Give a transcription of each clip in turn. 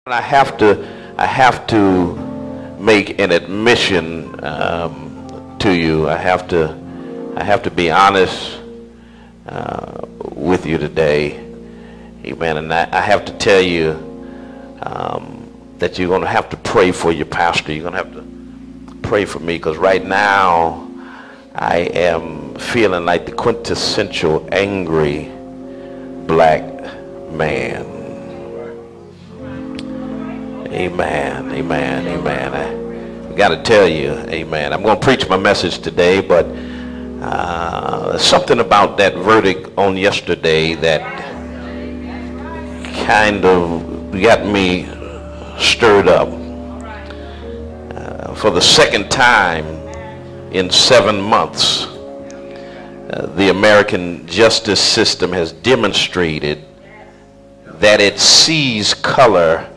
I have to make an admission to you. I have to be honest with you today, amen. And I have to tell you that you're going to have to pray for your pastor. You're going to have to pray for me, because right now I am feeling like the quintessential angry black man. Amen, amen, amen. I got to tell you, amen. I'm going to preach my message today, but something about that verdict on yesterday that kind of got me stirred up. For the second time in 7 months, the American justice system has demonstrated that it sees color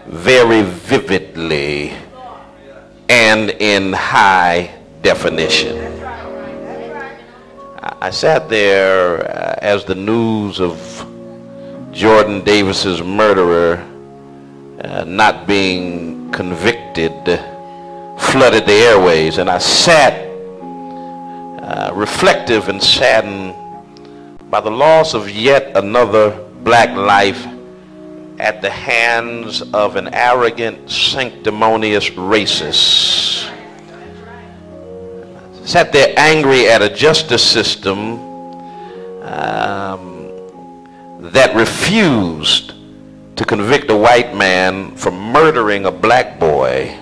very vividly and in high definition. I sat there as the news of Jordan Davis's murderer not being convicted flooded the airways, and I sat reflective and saddened by the loss of yet another black life at the hands of an arrogant, sanctimonious racist. Sat there angry at a justice system that refused to convict a white man for murdering a black boy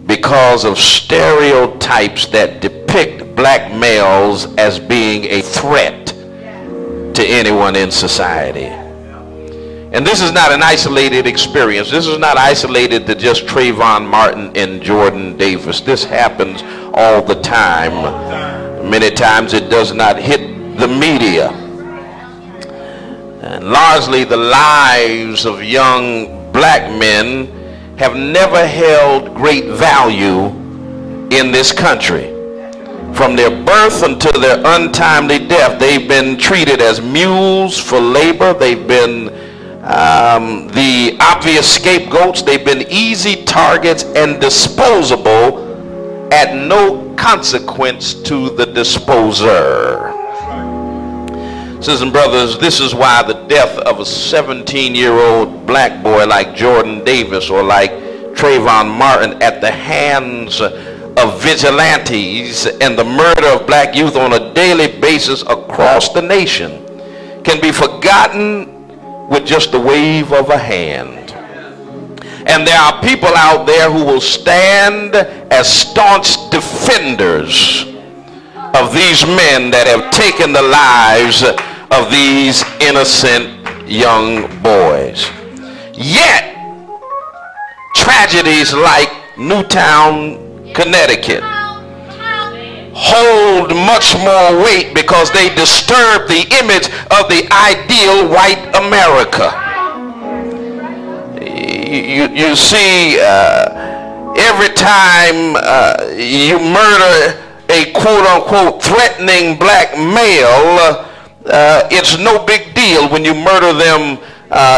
because of stereotypes that depict black males as being a threat to anyone in society. And this is not an isolated experience. This is not isolated to just Trayvon Martin and Jordan Davis. This happens all the time. Many times it does not hit the media. And largely the lives of young black men have never held great value in this country. From their birth until their untimely death, they've been treated as mules for labor. They've been the obvious scapegoats. They've been easy targets and disposable at no consequence to the disposer. Sisters and brothers, this is why the death of a 17-year-old black boy like Jordan Davis or like Trayvon Martin at the hands of vigilantes and the murder of black youth on a daily basis across the nation can be forgotten with just a wave of a hand. And there are people out there who will stand as staunch defenders of these men that have taken the lives of these innocent young boys. Yet, tragedies like Newtown, Connecticut hold much more weight because they disturb the image of the ideal white America. You see, every time you murder a quote-unquote threatening black male, it's no big deal when you murder them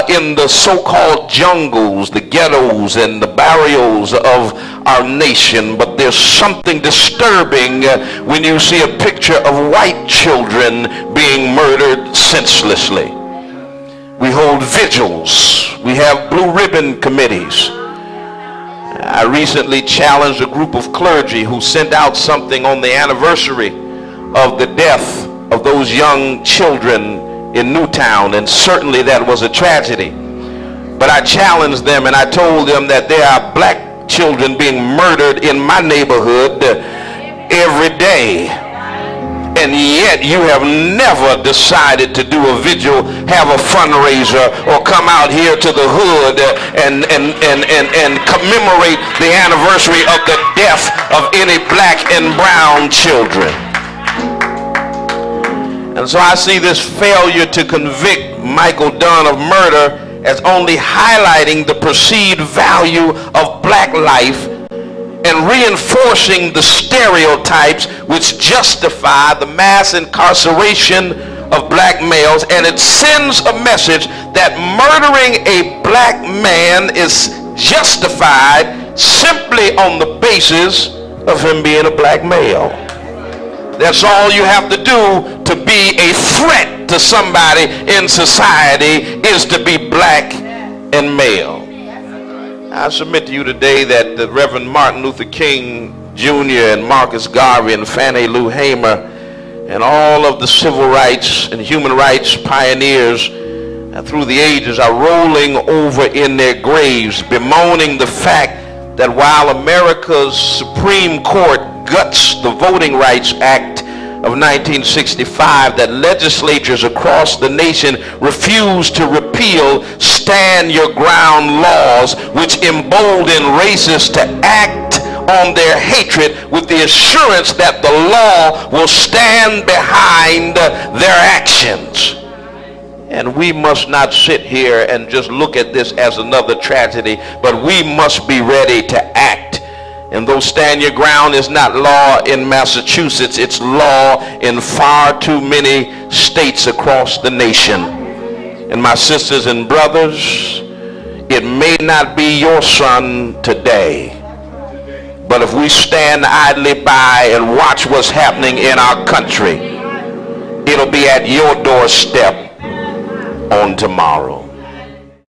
in the so-called jungles, the ghettos, and the barrios of our nation. But there's something disturbing when you see a picture of white children being murdered senselessly. We hold vigils. We have blue ribbon committees. I recently challenged a group of clergy who sent out something on the anniversary of the death of those young children in Newtown, and certainly that was a tragedy. But I challenged them and I told them that there are black children being murdered in my neighborhood every day. And yet you have never decided to do a vigil, have a fundraiser, or come out here to the hood and commemorate the anniversary of the death of any black and brown children. And so I see this failure to convict Michael Dunn of murder as only highlighting the perceived value of black life and reinforcing the stereotypes which justify the mass incarceration of black males, and it sends a message that murdering a black man is justified simply on the basis of him being a black male. That's all you have to do to be a threat to somebody in society, is to be black and male. I submit to you today that the Reverend Martin Luther King Jr. and Marcus Garvey and Fannie Lou Hamer and all of the civil rights and human rights pioneers through the ages are rolling over in their graves, bemoaning the fact that while America's Supreme Court guts the Voting Rights Act of 1965, that legislatures across the nation refuse to repeal stand your ground laws, which embolden racists to act on their hatred with the assurance that the law will stand behind their actions. And we must not sit here and just look at this as another tragedy, but we must be ready to act. And though stand your ground is not law in Massachusetts, it's law in far too many states across the nation. And my sisters and brothers, it may not be your son today, but if we stand idly by and watch what's happening in our country, it'll be at your doorstep on tomorrow.